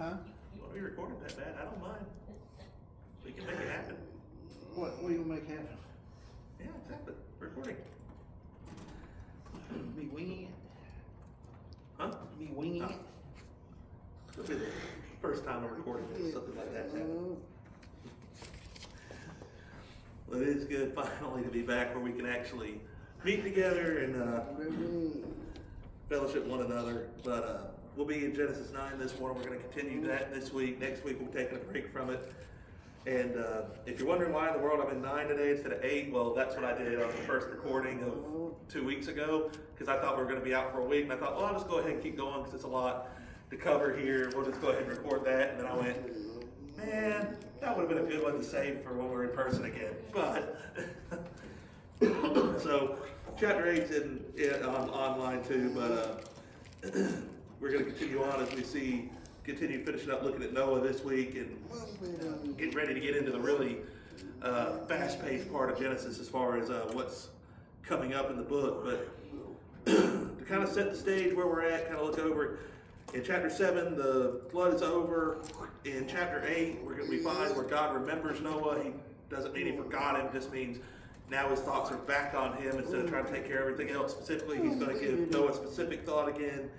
Huh? You want to be recorded that bad? I don't mind. We can make it happen. What are you gonna make happen? Yeah, exactly. Recording. Me winging it? Huh? Me winging No. it? It'll be the first time I'm recording this, something like that's happened. Well, it is good finally to be back where we can actually meet together and fellowship one another. But we'll be in Genesis 9 this morning. We're going to continue that this week. Next week we'll be taking a break from it. And if you're wondering why in the world I'm in 9 today instead of 8, well, that's what I did on the first recording of 2 weeks ago, because I thought we were going to be out for a week. And I thought, well, I'll just go ahead and keep going because it's a lot to cover here. We'll just go ahead and record that. And then I went, man, that would have been a good one to save for when we're in person again. But so chapter 8's online too, but we're going to continue on as we continue finishing up looking at Noah this week and getting ready to get into the really fast-paced part of Genesis as far as what's coming up in the book. But to kind of set the stage where we're at, kind of look over. In chapter 7, the flood is over. In chapter 8, we find where God remembers Noah. He doesn't mean he forgot him, just means now his thoughts are back on him. Instead of trying to take care of everything else specifically, he's going to give Noah specific thought again.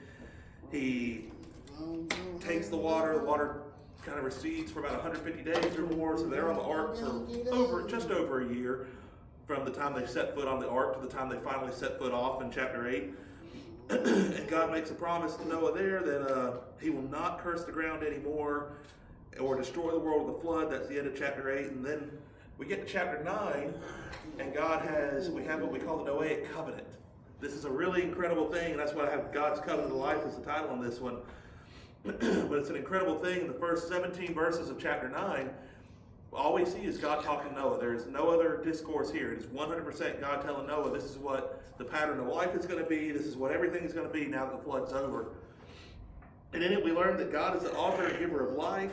He takes the water kind of recedes for about 150 days or more, so they're on the ark for just over a year from the time they set foot on the ark to the time they finally set foot off in chapter 8. And God makes a promise to Noah there that he will not curse the ground anymore or destroy the world with a flood. That's the end of chapter 8. And then we get to chapter 9, and we have what we call the Noahic covenant. This is a really incredible thing, and that's why I have God's covenant of life as the title on this one. But it's an incredible thing. In the first 17 verses of chapter 9, all we see is God talking to Noah. There is no other discourse here. It is 100% God telling Noah, this is what the pattern of life is going to be. This is what everything is going to be now that the flood's over. And in it we learn that God is the author and giver of life.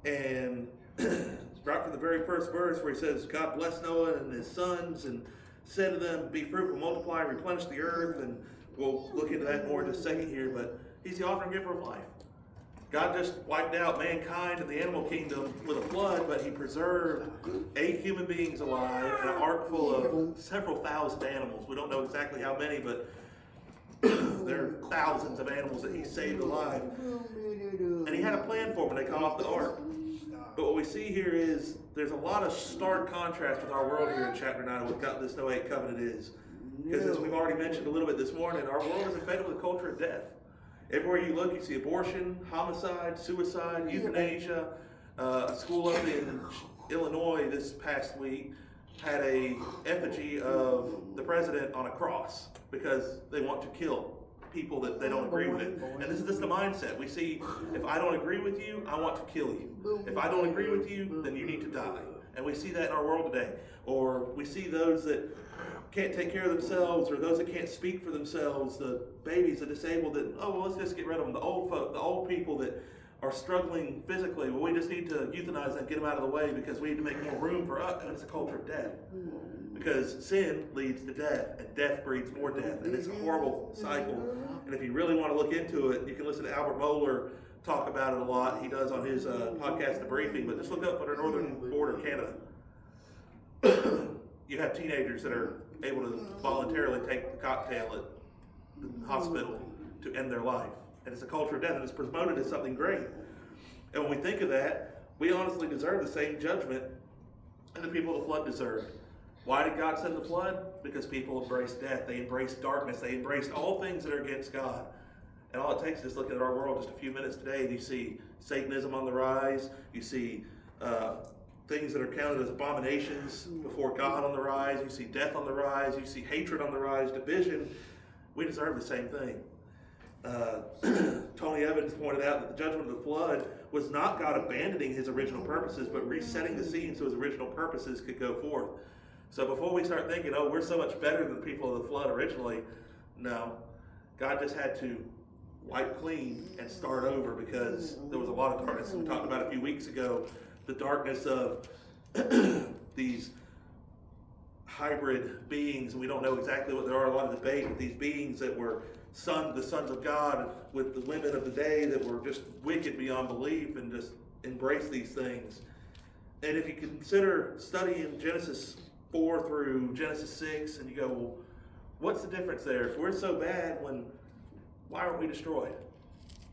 And right from the very first verse where he says, God blessed Noah and his sons and said to them, be fruitful, multiply, replenish the earth. And we'll look into that more in just a second here. But he's the author and giver of life. God just wiped out mankind and the animal kingdom with a flood, but he preserved 8 human beings alive and an ark full of several thousand animals. We don't know exactly how many, but there are thousands of animals that he saved alive. And he had a plan for them when they got off the ark. But what we see here is there's a lot of stark contrast with our world here in chapter 9 of what this Noahic covenant is. Because as we've already mentioned a little bit this morning, our world is infected with a culture of death. Everywhere you look, you see abortion, homicide, suicide, euthanasia. A school up in Illinois this past week had a effigy of the president on a cross because they want to kill people that they don't agree with. And this is the mindset. We see, if I don't agree with you, I want to kill you. If I don't agree with you, then you need to die. And we see that in our world today. Or we see those that can't take care of themselves, or those that can't speak for themselves, the babies, the disabled, that, oh, well, let's just get rid of them. The old folk, the old people that are struggling physically, well, we just need to euthanize them, get them out of the way because we need to make more room for us. And it's a culture of death. Because sin leads to death, and death breeds more death. And it's a horrible cycle. And if you really want to look into it, you can listen to Albert Mohler talk about it a lot. He does on his podcast, The Briefing. But just look up under northern border Canada. You have teenagers that are able to voluntarily take the cocktail at the hospital to end their life. And it's a culture of death, and it's promoted as something great. And when we think of that, we honestly deserve the same judgment that the people of the flood deserved. Why did God send the flood? Because people embraced death. They embraced darkness. They embraced all things that are against God. And all it takes is just looking at our world just a few minutes today, and you see Satanism on the rise. You see things that are counted as abominations before God on the rise. You see death on the rise. You see hatred on the rise, division. We deserve the same thing. Tony Evans pointed out that the judgment of the flood was not God abandoning his original purposes, but resetting the scene so his original purposes could go forth. So before we start thinking, oh, we're so much better than the people of the flood originally, no. God just had to wipe clean and start over because there was a lot of darkness. We talked about a few weeks ago, the darkness of these hybrid beings, and we don't know exactly what they are, a lot of debate, but these beings that were the sons of God with the women of the day that were just wicked beyond belief and just embrace these things. And if you consider studying Genesis 4 through Genesis 6, and you go, well, what's the difference there? If we're so bad, why aren't we destroyed?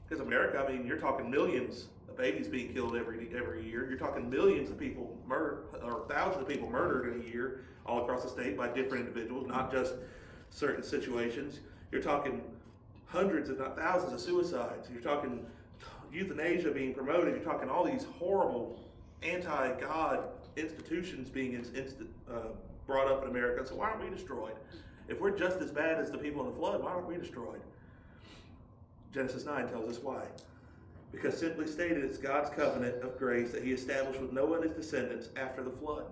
Because America, I mean, you're talking millions of babies being killed every year. You're talking millions of people murdered, or thousands of people murdered in a year all across the state by different individuals, not just certain situations. You're talking hundreds, if not thousands, of suicides. You're talking euthanasia being promoted. You're talking all these horrible anti-God institutions being brought up in America. So why aren't we destroyed? If we're just as bad as the people in the flood, why aren't we destroyed? Genesis 9 tells us why. Because simply stated, it's God's covenant of grace that he established with Noah and his descendants after the flood.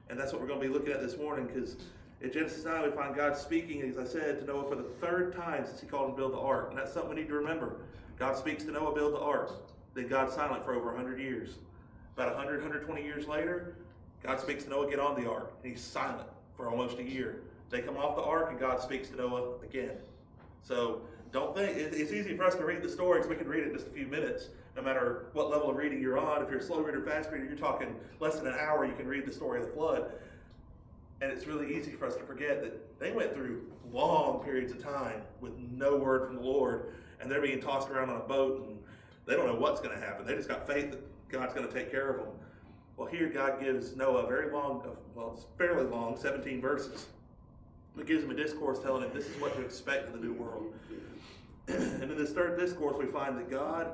And that's what we're going to be looking at this morning, because in Genesis 9 we find God speaking, as I said, to Noah for the third time since he called him to build the ark. And that's something we need to remember. God speaks to Noah, build the ark. Then God's silent for over 100 years. About 100, 120 years later, God speaks to Noah, get on the ark. And he's silent for almost a year. They come off the ark and God speaks to Noah again. So don't think, it's easy for us to read the story because we can read it in just a few minutes, no matter what level of reading you're on. If you're a slow reader, fast reader, you're talking less than an hour, you can read the story of the flood. And it's really easy for us to forget that they went through long periods of time with no word from the Lord, and they're being tossed around on a boat, and they don't know what's going to happen. They just got faith that God's going to take care of them. Well, here God gives Noah a very long, well, it's fairly long, 17 verses. It gives him a discourse telling him this is what to expect in the new world. And in this third discourse, we find that God,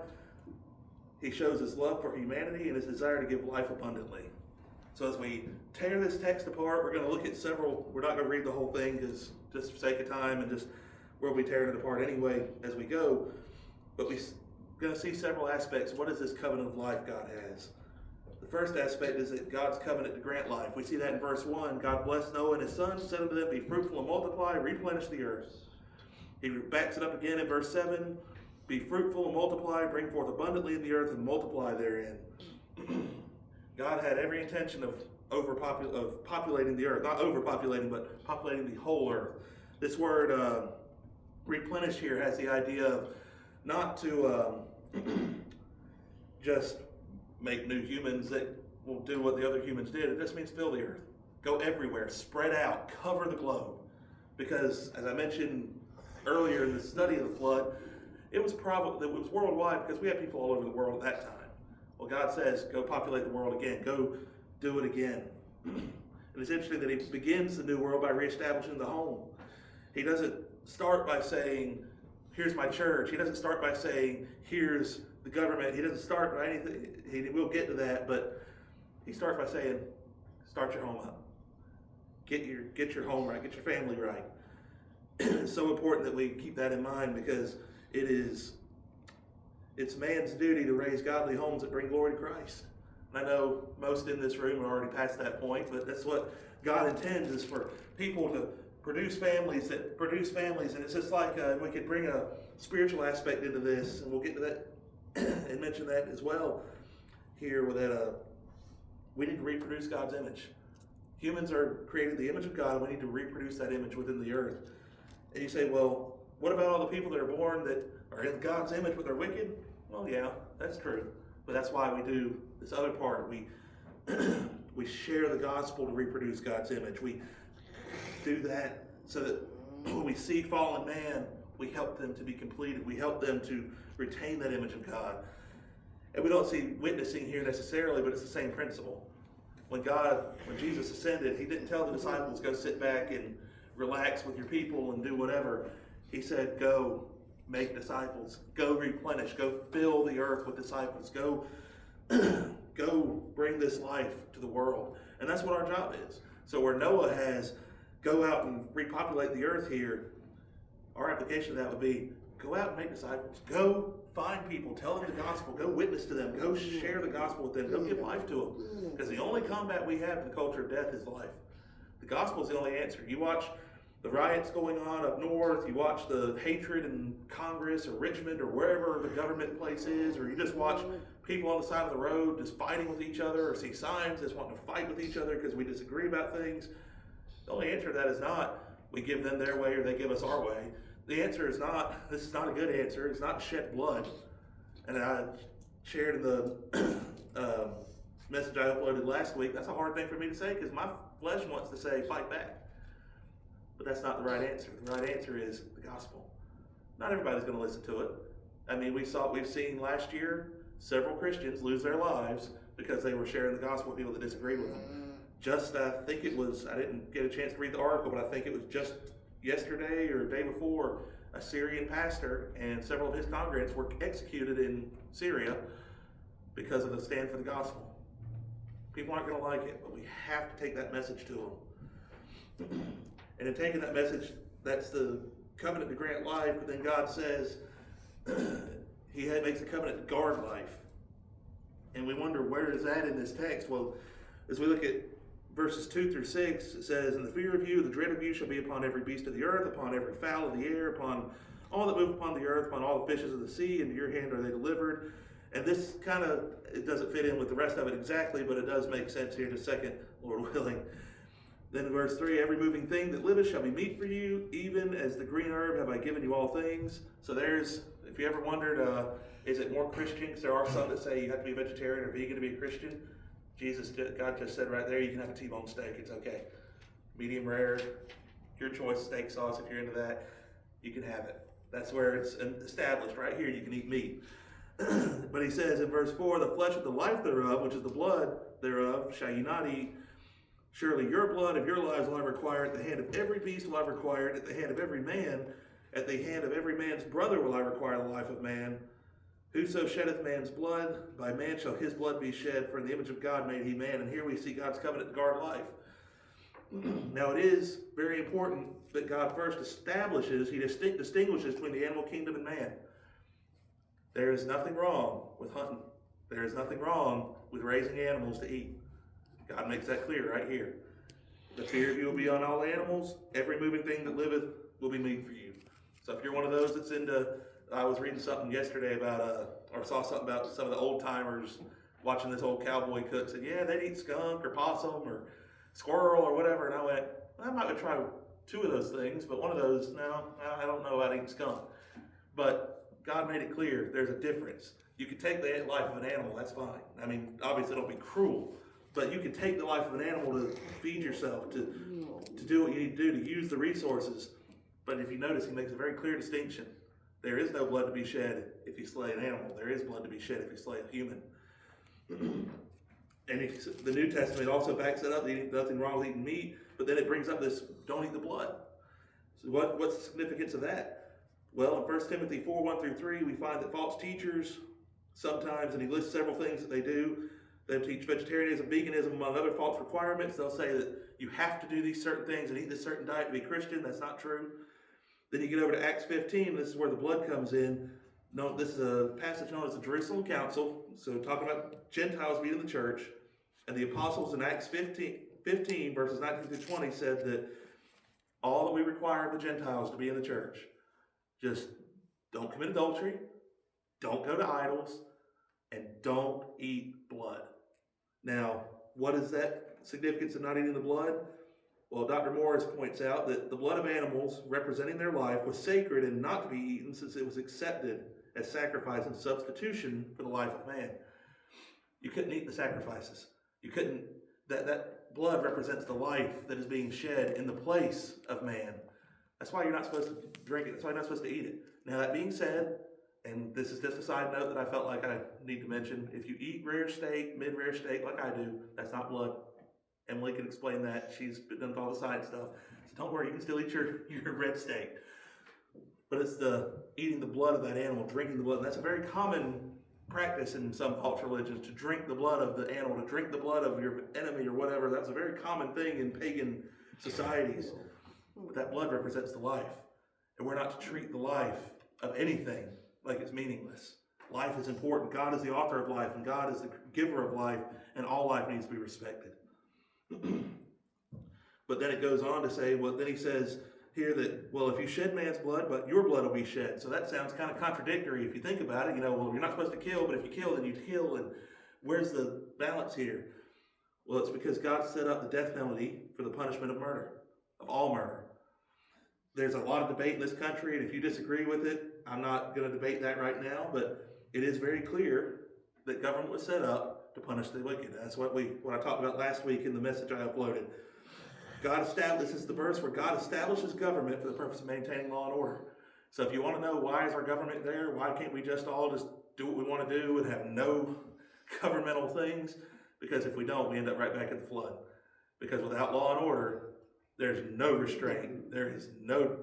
he shows his love for humanity and his desire to give life abundantly. So as we tear this text apart, we're going to look at several, we're not going to read the whole thing because just for sake of time and just we'll be tearing it apart anyway as we go. But we're going to see several aspects. What is this covenant of life God has? The first aspect is that God's covenant to grant life. We see that in verse 1. God blessed Noah and his sons, said unto them, be fruitful and multiply, replenish the earth. He backs it up again in verse 7. Be fruitful and multiply, bring forth abundantly in the earth and multiply therein. God had every intention of populating the earth. Not overpopulating, but populating the whole earth. This word replenish here has the idea of not to just make new humans that will do what the other humans did. It just means fill the earth. Go everywhere, spread out, cover the globe. Because, as I mentioned earlier in the study of the flood, it was worldwide because we had people all over the world at that time. Well, God says, go populate the world again. Go do it again. And it's interesting that he begins the new world by reestablishing the home. He doesn't start by saying, here's my church. He doesn't start by saying, here's the government. He doesn't start by anything. We'll get to that, but he starts by saying, start your home up. Get your home right. Get your family right. It's so important that we keep that in mind because it's man's duty to raise godly homes that bring glory to Christ. And I know most in this room are already past that point, but that's what God intends, is for people to produce families, and it's just like we could bring a spiritual aspect into this, and we'll get to that and mention that as well here, with that we need to reproduce God's image. Humans are created the image of God, and we need to reproduce that image within the earth. And you say, well, what about all the people that are born that are in God's image but they're wicked? Well, yeah, that's true. But that's why we do this other part. We share the gospel to reproduce God's image. We do that so that when we see fallen man, we help them to be completed. We help them to retain that image of God. And we don't see witnessing here necessarily, but it's the same principle. When Jesus ascended, he didn't tell the disciples, go sit back and relax with your people and do whatever. He said, go make disciples, go replenish, go fill the earth with disciples, go bring this life to the world. And that's what our job is. So where Noah has go out and repopulate the earth here, our application of that would be go out and make disciples. Go find people, tell them the gospel, go witness to them, go share the gospel with them, go give life to them. Because the only combat we have in the culture of death is life. The gospel is the only answer. You watch the riots going on up north, you watch the hatred in Congress or Richmond or wherever the government place is, or you just watch people on the side of the road just fighting with each other, or see signs just wanting to fight with each other because we disagree about things. The only answer to that is not we give them their way or they give us our way. the answer is not, this is not a good answer, it's not shed blood. And I shared in the message I uploaded last week, that's a hard thing for me to say because my flesh wants to say fight back. But that's not the right answer. The right answer is the gospel. Not everybody's going to listen to it. I mean, we've seen last year several Christians lose their lives because they were sharing the gospel with people that disagreed with them. Just, I think it was, I didn't get a chance to read the article, but I think it was just yesterday or the day before, a Syrian pastor and several of his congregants were executed in Syria because of the stand for the gospel. People aren't going to like it, but we have to take that message to them. And in taking that message, that's the covenant to grant life, but then God says he makes a covenant to guard life. And we wonder, where is that in this text? Well, as we look at verses 2 through 6, it says, "And the fear of you, the dread of you shall be upon every beast of the earth, upon every fowl of the air, upon all that move upon the earth, upon all the fishes of the sea, into your hand are they delivered." And this kind of, it doesn't fit in with the rest of it exactly, but it does make sense here in a second, Lord willing. Then in verse 3, "Every moving thing that liveth shall be meat for you, even as the green herb have I given you all things." So there's, if you ever wondered, is it more Christian? Because there are some that say you have to be vegetarian or vegan to be a Christian. God just said right there, you can have a T-bone steak, it's okay. Medium rare, your choice, steak sauce, if you're into that, you can have it. That's where it's established right here, you can eat meat. But he says in verse 4, "The flesh of the life thereof, which is the blood thereof, shall ye not eat. Surely your blood of your lives will I require, at the hand of every beast will I require it, at the hand of every man, at the hand of every man's brother will I require the life of man. Whoso sheddeth man's blood, by man shall his blood be shed, for in the image of God made he man." And here we see God's covenant to guard life. Now it is very important that God first establishes, he distinguishes between the animal kingdom and man. There is nothing wrong with hunting. There is nothing wrong with raising animals to eat. God makes that clear right here. "The fear of you will be on all animals. Every moving thing that liveth will be meat for you." So if you're one of those that's into, I was reading something yesterday about, or saw something about some of the old timers watching this old cowboy cook, said, yeah, they'd eat skunk or possum or squirrel or whatever. And I went, I might try 2 of those things, but one of those, no, I don't know about eating skunk. But God made it clear there's a difference. You can take the life of an animal, that's fine. I mean, obviously don't be cruel, but you can take the life of an animal to feed yourself, to do what you need to do, to use the resources. But if you notice, he makes a very clear distinction. There is no blood to be shed if you slay an animal. There is blood to be shed if you slay a human. And the New Testament also backs it up. There's nothing wrong with eating meat, but then it brings up this, don't eat the blood. So what's the significance of that? Well, in 1 Timothy 4, 1 through 3, we find that false teachers sometimes, and he lists several things that they do. They teach vegetarianism, veganism, among other false requirements. They'll say that you have to do these certain things and eat this certain diet to be Christian. That's not true. Then you get over to Acts 15. This is where the blood comes in. No, this is a passage known as the Jerusalem Council. So talking about Gentiles being in the church. And the apostles in Acts 15 verses 19 through 20 said that all that we require of the Gentiles to be in the church, just don't commit adultery, don't go to idols, and don't eat blood. Now, what is that significance of not eating the blood? Well, Dr. Morris points out that the blood of animals representing their life was sacred and not to be eaten since it was accepted as sacrifice and substitution for the life of man. You couldn't eat the sacrifices. You couldn't, that blood represents the life that is being shed in the place of man. That's why you're not supposed to drink it. That's why you're not supposed to eat it. Now, that being said, and this is just a side note that I felt like I need to mention, if you eat rare steak, mid-rare steak like I do, that's not blood. Emily can explain that. She's done all the science stuff. So don't worry, you can still eat your red steak. But it's the eating the blood of that animal, drinking the blood. And that's a very common practice in some false religions, to drink the blood of the animal, to drink the blood of your enemy or whatever. That's a very common thing in pagan societies. But that blood represents the life. And we're not to treat the life of anything like it's meaningless. Life is important. God is the author of life, and God is the giver of life, and all life needs to be respected. But then it goes on to say, well, then he says here that, well, if you shed man's blood, but your blood will be shed. So that sounds kind of contradictory if you think about it. You know, well, you're not supposed to kill, but if you kill, then you kill. And where's the balance here? Well, it's because God set up the death penalty for the punishment of murder, of all murder. there's a lot of debate in this country, and if you disagree with it, I'm not going to debate that right now, but it is very clear that government was set up to punish the wicked. That's what I talked about last week in the message I uploaded. This is the verse where God establishes government for the purpose of maintaining law and order. So if you want to know why is our government there, why can't we just all just do what we want to do and have no governmental things? Because if we don't, we end up right back at the flood. Because without law and order, there's no restraint. There is no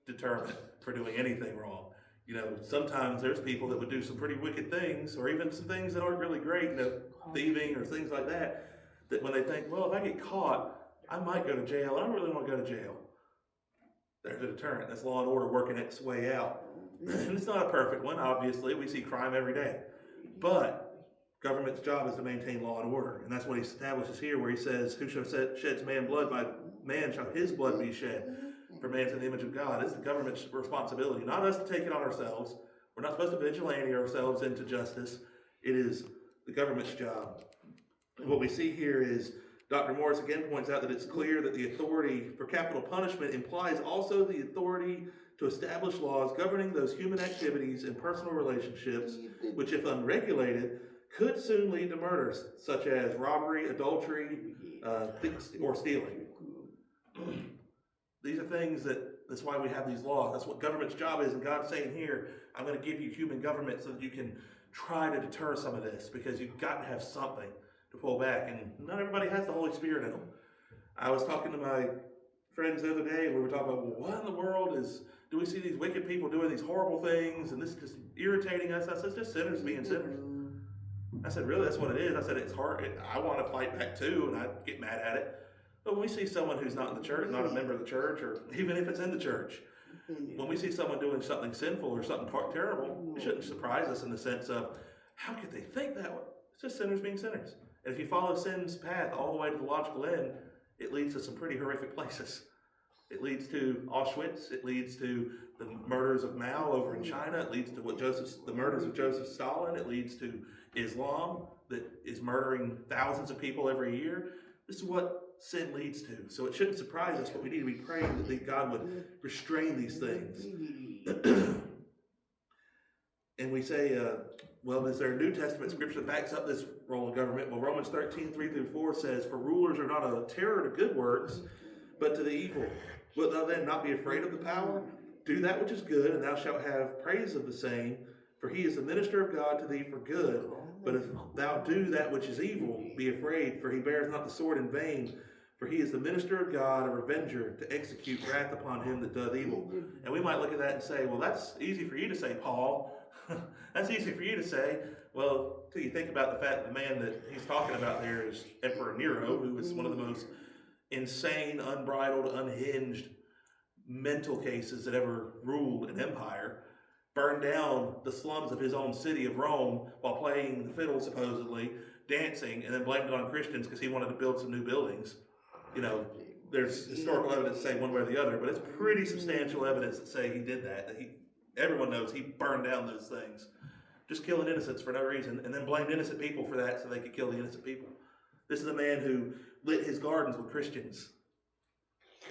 deterrent for doing anything wrong. You know, sometimes there's people that would do some pretty wicked things, or even some things that aren't really great, you know, thieving or things like that, that when they think, well, if I get caught, I might go to jail. I don't really want to go to jail. There's a deterrent. That's law and order working its way out. And it's not a perfect one, obviously. We see crime every day. But government's job is to maintain law and order. And that's what he establishes here, where he says, who shall sheds man blood, by man shall his blood be shed. For man's in the image of God. It's the government's responsibility, not us to take it on ourselves. We're not supposed to vigilante ourselves into justice. It is the government's job. And what we see here is Dr. Morris again points out that it's clear that the authority for capital punishment implies also the authority to establish laws governing those human activities and personal relationships, which, if unregulated, could soon lead to murders, such as robbery, adultery, or stealing. These are things that's why we have these laws. That's what government's job is. And God's saying here, I'm going to give you human government so that you can try to deter some of this, because you've got to have something to pull back. And not everybody has the Holy Spirit in them. I was talking to my friends the other day, and we were talking about, well, what in the world do we see these wicked people doing these horrible things, and this is just irritating us? I said, it's just sinners being sinners. I said, really, that's what it is? I said, it's hard. I want to fight back too, and I get mad at it. But when we see someone who's not in the church, not a member of the church, or even if it's in the church, when we see someone doing something sinful or something terrible, it shouldn't surprise us in the sense of, how could they think that way? It's just sinners being sinners. And if you follow sin's path all the way to the logical end, it leads to some pretty horrific places. It leads to Auschwitz. It leads to the murders of Mao over in China. It leads to the murders of Joseph Stalin. It leads to Islam that is murdering thousands of people every year. This is what sin leads to. So it shouldn't surprise us, but we need to be praying that God would restrain these things. And we say, well, is there a New Testament scripture that backs up this role of government? Well, Romans 13:3-4 says, for rulers are not a terror to good works, but to the evil. Wilt thou then not be afraid of the power? Do that which is good, and thou shalt have praise of the same, for he is the minister of God to thee for good. But if thou do that which is evil, be afraid, for he bears not the sword in vain, for he is the minister of God, a revenger, to execute wrath upon him that doth evil. And we might look at that and say, well, that's easy for you to say, Paul. That's easy for you to say. Well, till you think about the fact that the man that he's talking about there is Emperor Nero, who was one of the most insane, unbridled, unhinged mental cases that ever ruled an empire. Burned down the slums of his own city of Rome while playing the fiddle, supposedly, dancing, and then blamed it on Christians because he wanted to build some new buildings. You know, there's historical evidence to say one way or the other, but it's pretty substantial evidence that say he did that. Everyone knows he burned down those things, just killing innocents for no reason, and then blamed innocent people for that so they could kill the innocent people. This is a man who lit his gardens with Christians.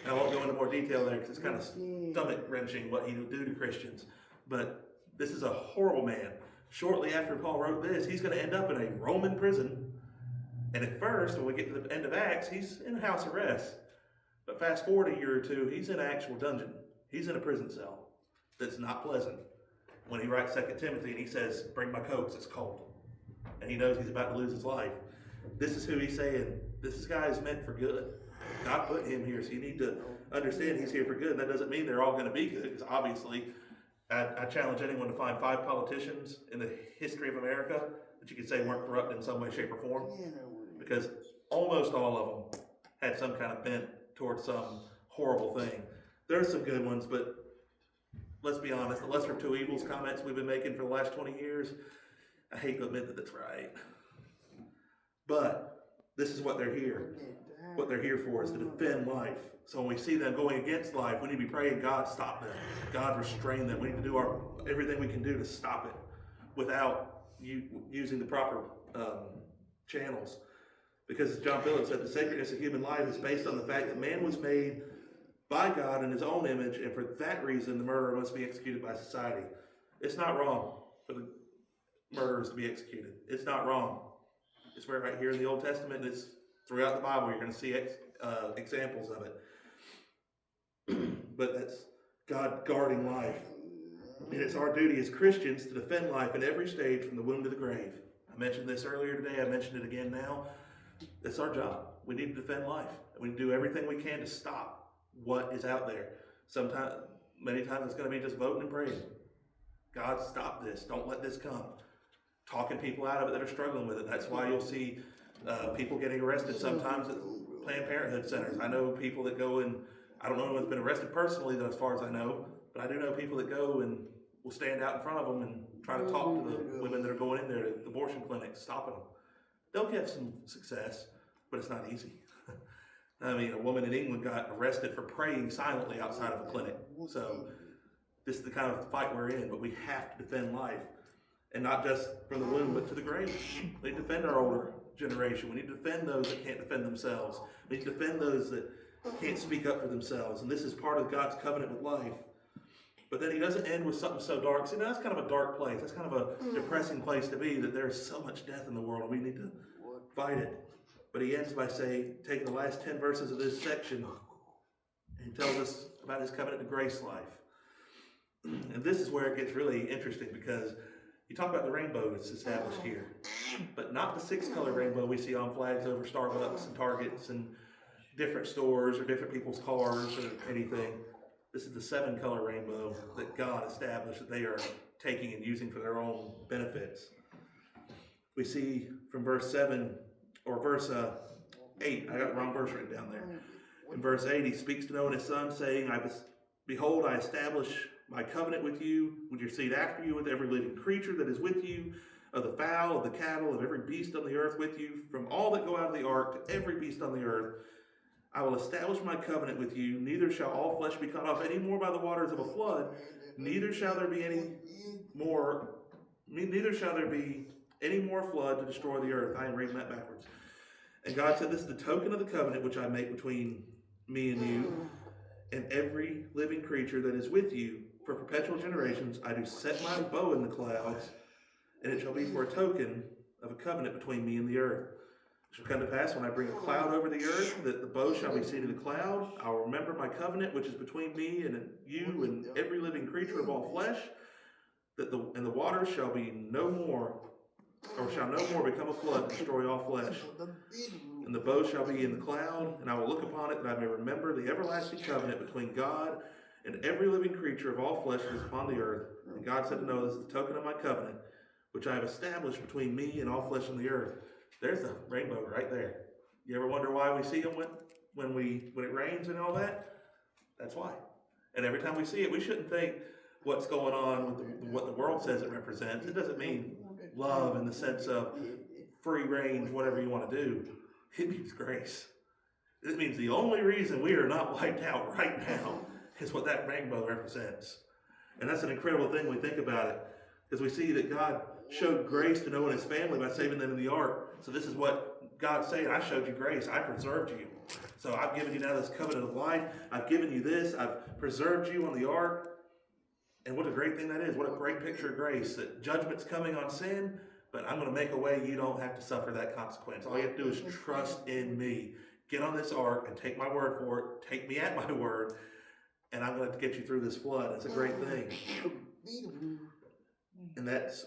And I won't go into more detail there because it's kind of stomach-wrenching what he would do to Christians. But this is a horrible man. Shortly after Paul wrote this, he's going to end up in a Roman prison. And at first, when we get to the end of Acts, he's in house arrest. But fast forward a year or two, he's in an actual dungeon. He's in a prison cell that's not pleasant. When he writes 2 Timothy and he says, bring my coats, it's cold. And he knows he's about to lose his life. This is who he's saying, this guy is meant for good. God put him here, so you need to understand he's here for good. And that doesn't mean they're all going to be good, because obviously, I challenge anyone to find 5 politicians in the history of America that you could say weren't corrupt in some way, shape, or form. Because almost all of them had some kind of bent towards some horrible thing. There's some good ones, but let's be honest, the lesser of two evils comments we've been making for the last 20 years, I hate to admit that that's right. But this is what they're here. What they're here for is to defend life. So when we see them going against life, we need to be praying, God, stop them. God, restrain them. We need to do everything we can do to stop it without using the proper channels. Because as John Phillips said, the sacredness of human life is based on the fact that man was made by God in his own image, and for that reason the murderer must be executed by society. It's not wrong for the murderers to be executed. It's not wrong. It's right here in the Old Testament, and it's throughout the Bible. You're going to see examples of it. But that's God guarding life. And it's our duty as Christians to defend life at every stage from the womb to the grave. I mentioned this earlier today. I mentioned it again now. That's our job. We need to defend life. We need to do everything we can to stop what is out there. Many times it's going to be just voting and praying. God, stop this. Don't let this come. Talking people out of it that are struggling with it. That's why you'll see people getting arrested sometimes at Planned Parenthood centers. I know people that go and, I don't know anyone's been arrested personally, as far as I know, but I do know people that go and will stand out in front of them and try to talk to the women that are going in there to the abortion clinics, stopping them. They'll get some success, but it's not easy. I mean, a woman in England got arrested for praying silently outside of a clinic. So this is the kind of fight we're in, but we have to defend life. And not just from the womb, but to the grave. We need to defend our older generation. We need to defend those that can't defend themselves. We need to defend those that can't speak up for themselves. And this is part of God's covenant with life. But then he doesn't end with something so dark. See, that's kind of a dark place. That's kind of a depressing place to be, that there's so much death in the world. We need to fight it. But he ends by saying, taking the last 10 verses of this section, and he tells us about his covenant to grace life. And this is where it gets really interesting, because you talk about the rainbow that's established here, but not the 6-color rainbow we see on flags over Starbucks and Targets and different stores or different people's cars or anything. This is the 7-color rainbow that God established that they are taking and using for their own benefits. We see from verse 7, or verse 8, I got the wrong verse written down there. In verse 8, he speaks to Noah and his son, saying, Behold, I establish my covenant with you, with your seed after you, with every living creature that is with you, of the fowl, of the cattle, of every beast on the earth with you, from all that go out of the ark to every beast on the earth. I will establish my covenant with you. Neither shall all flesh be cut off any more by the waters of a flood. Neither shall there be any more flood to destroy the earth. I am reading that backwards. And God said, this is the token of the covenant which I make between me and you and every living creature that is with you for perpetual generations. I do set my bow in the clouds, and it shall be for a token of a covenant between me and the earth. It shall come to pass when I bring a cloud over the earth, that the bow shall be seen in the cloud. I will remember my covenant which is between me and you and every living creature of all flesh, and the waters shall be no more, or shall no more become a flood to destroy all flesh. And the bow shall be in the cloud, and I will look upon it, that I may remember the everlasting covenant between God and every living creature of all flesh that is upon the earth. And God said to Noah, this is the token of my covenant, which I have established between me and all flesh on the earth. There's the rainbow right there. You ever wonder why we see them when it rains and all that? That's why. And every time we see it, we shouldn't think what's going on with what the world says it represents. It doesn't mean love in the sense of free range, whatever you want to do. It means grace. It means the only reason we are not wiped out right now is what that rainbow represents. And that's an incredible thing when we think about it, because we see that God showed grace to Noah and his family by saving them in the ark. So this is what God's saying: I showed you grace. I preserved you. So I've given you now this covenant of life. I've given you this. I've preserved you on the ark. And what a great thing that is. What a great picture of grace, that judgment's coming on sin, but I'm going to make a way you don't have to suffer that consequence. All you have to do is trust in me. Get on this ark and take my word for it. Take me at my word, and I'm going to get you through this flood. It's a great thing. And that's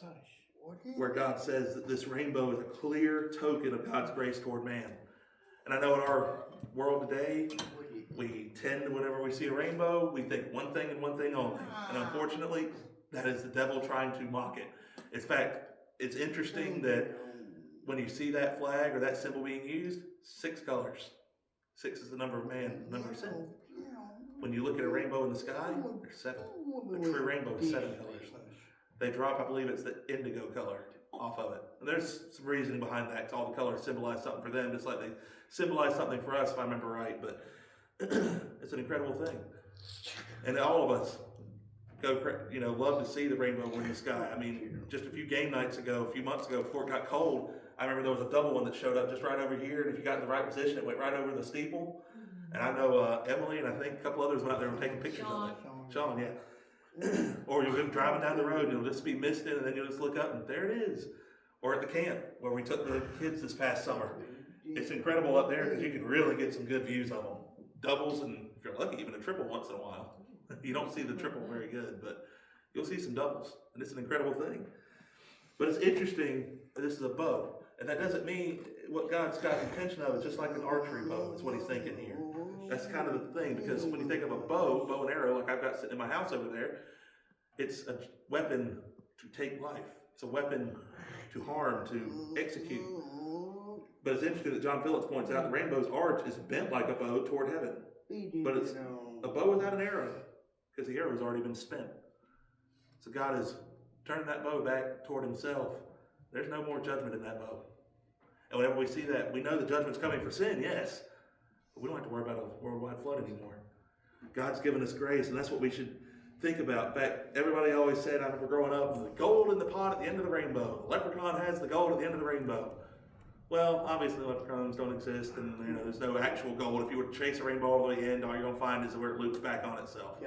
where God says that this rainbow is a clear token of God's grace toward man. And I know in our world today, we tend to, whenever we see a rainbow, we think one thing and one thing only. And unfortunately, that is the devil trying to mock it. In fact, it's interesting that when you see that flag or that symbol being used, 6 colors. 6 is the number of man, the number of sin. When you look at a rainbow in the sky, there's 7. The true rainbow is 7 colors. They drop, I believe it's the indigo color off of it. And there's some reasoning behind that, because all the colors symbolize something for them, just like they symbolize something for us, if I remember right. But it's an incredible thing. And all of us, love to see the rainbow in the sky. I mean, just a few game nights ago, a few months ago, before it got cold, I remember there was a double one that showed up just right over here, and if you got in the right position, it went right over the steeple. And I know Emily and I think a couple others went out there and taking pictures of it. Sean, yeah. Or you'll be driving down the road and it'll just be misting, and then you'll just look up and there it is. Or at the camp where we took the kids this past summer. It's incredible up there because you can really get some good views of them. Doubles, and if you're lucky, even a triple once in a while. You don't see the triple very good, but you'll see some doubles, and it's an incredible thing. But it's interesting that this is a bow, and that doesn't mean what God's got intention of is just like an archery bow is what he's thinking here. That's kind of the thing, because when you think of a bow and arrow, like I've got sitting in my house over there, it's a weapon to take life. It's a weapon to harm, to execute. But it's interesting that John Phillips points out the rainbow's arch is bent like a bow toward heaven. But it's a bow without an arrow, because the arrow has already been spent. So God is turning that bow back toward himself. There's no more judgment in that bow. And whenever we see that, we know the judgment's coming for sin, yes. But we don't have to worry about a worldwide flood anymore. God's given us grace, and that's what we should think about. In fact, everybody always said, I remember growing up, the gold in the pot at the end of the rainbow. The leprechaun has the gold at the end of the rainbow. Well, obviously leprechauns don't exist, and there's no actual gold. If you were to chase a rainbow all the way in, all you're going to find is where it loops back on itself.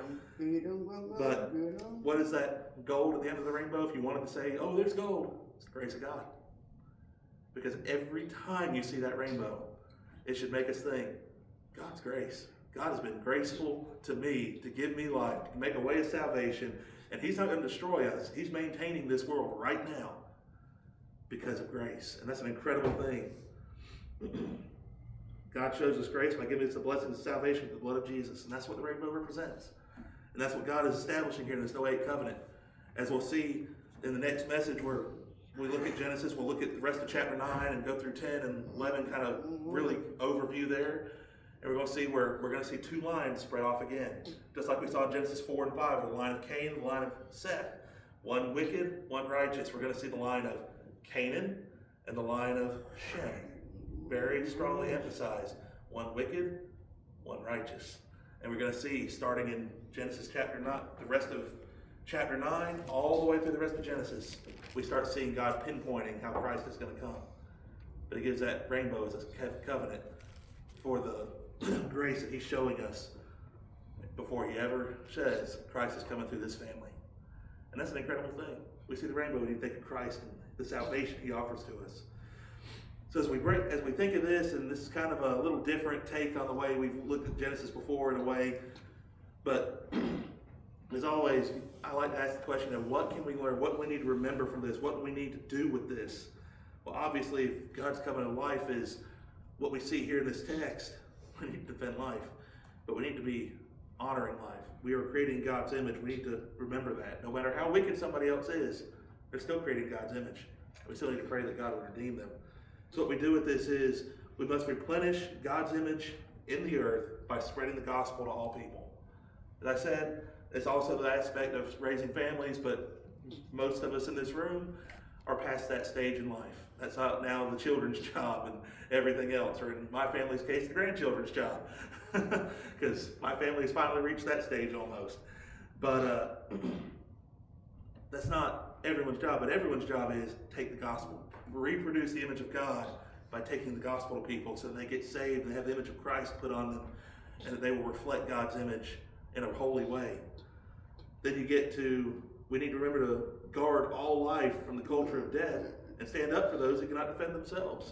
But what is that gold at the end of the rainbow? If you wanted to say, oh, there's gold, it's the grace of God. Because every time you see that rainbow, it should make us think, God's grace. God has been graceful to me to give me life, to make a way of salvation, and he's not going to destroy us. He's maintaining this world right now because of grace, and that's an incredible thing. God shows us grace by giving us the blessings of salvation with the blood of Jesus, and that's what the rainbow represents. And that's what God is establishing here in this Noahic covenant. As we'll see in the next message where we look at Genesis, we'll look at the rest of chapter 9 and go through 10 and 11, kind of really overview there. And we're going to see where we're going to see two lines spread off again. Just like we saw in Genesis 4 and 5, the line of Cain, the line of Seth. One wicked, one righteous. We're going to see the line of Canaan and the line of Shem. Very strongly emphasized. One wicked, one righteous. And we're going to see, starting in Genesis chapter 9, the rest of chapter 9, all the way through the rest of Genesis, we start seeing God pinpointing how Christ is going to come. But he gives that rainbow as a covenant for the grace that he's showing us before he ever says Christ is coming through this family. And that's an incredible thing. We see the rainbow when you think of Christ and the salvation he offers to us. So as we think of this, and this is kind of a little different take on the way we've looked at Genesis before in a way, but as always, I like to ask the question of what can we learn, what do we need to remember from this, what do we need to do with this? Well, obviously, if God's covenant of life is what we see here in this text, we need to defend life, but we need to be honoring life. We are creating God's image. We need to remember that. No matter how wicked somebody else is, they're still creating God's image. We still need to pray that God will redeem them. So what we do with this is we must replenish God's image in the earth by spreading the gospel to all people. As I said, it's also the aspect of raising families, but most of us in this room are past that stage in life. That's not now the children's job and everything else, or in my family's case, the grandchildren's job, because my family's finally reached that stage almost. But that's not everyone's job, but everyone's job is take the gospel, reproduce the image of God by taking the gospel to people so that they get saved and have the image of Christ put on them, and that they will reflect God's image in a holy way. Then you get to, we need to remember to guard all life from the culture of death and stand up for those who cannot defend themselves.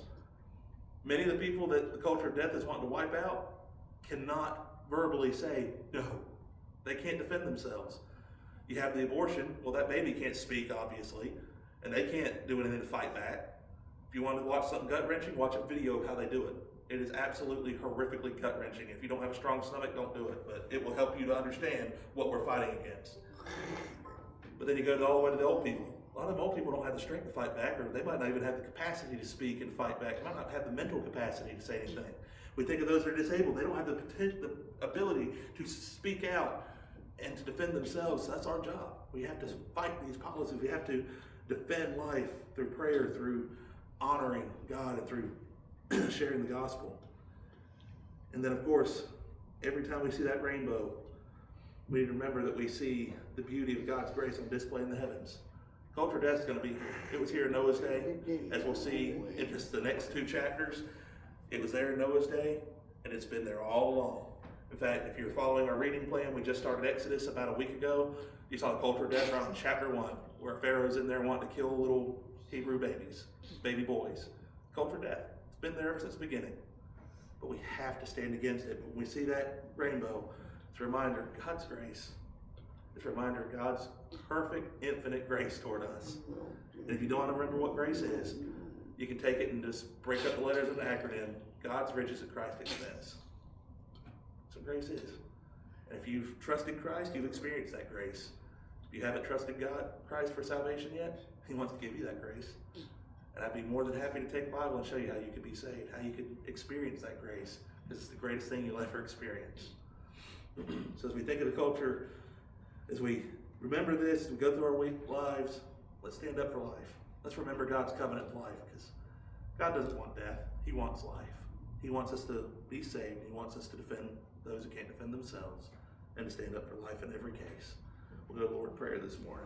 Many of the people that the culture of death is wanting to wipe out cannot verbally say, no, they can't defend themselves. You have the abortion, well, that baby can't speak, obviously, and they can't do anything to fight back. If you want to watch something gut-wrenching, watch a video of how they do it. It is absolutely horrifically gut-wrenching. If you don't have a strong stomach, don't do it, but it will help you to understand what we're fighting against. But then you go all the way to the old people. A lot of them old people don't have the strength to fight back, or they might not even have the capacity to speak and fight back. They might not have the mental capacity to say anything. We think of those that are disabled. They don't have the ability to speak out and to defend themselves. So that's our job. We have to fight these policies. We have to defend life through prayer, through honoring God, and through sharing the gospel. And then, of course, every time we see that rainbow, we need to remember that we see the beauty of God's grace on display in the heavens. Culture death is going to be here. It was here in Noah's day, as we'll see in just the next 2 chapters. It was there in Noah's day, and it's been there all along. In fact, if you're following our reading plan, we just started Exodus about a week ago. You saw the culture death around chapter 1, where Pharaoh's in there wanting to kill little Hebrew babies, baby boys. Culture death. It's been there since the beginning. But we have to stand against it. When we see that rainbow, it's a reminder of God's grace. It's a reminder of God's perfect, infinite grace toward us. And if you don't want to remember what grace is, you can take it and just break up the letters of the acronym, God's riches at Christ's expense. That's what grace is. And if you've trusted Christ, you've experienced that grace. If you haven't trusted Christ for salvation yet, He wants to give you that grace. And I'd be more than happy to take the Bible and show you how you could be saved, how you could experience that grace, because it's the greatest thing you'll ever experience. So as we think of the culture, as we remember this, as we go through our lives, let's stand up for life. Let's remember God's covenant of life, because God doesn't want death. He wants life. He wants us to be saved. He wants us to defend those who can't defend themselves and to stand up for life in every case. We'll go to the Lord in prayer this morning.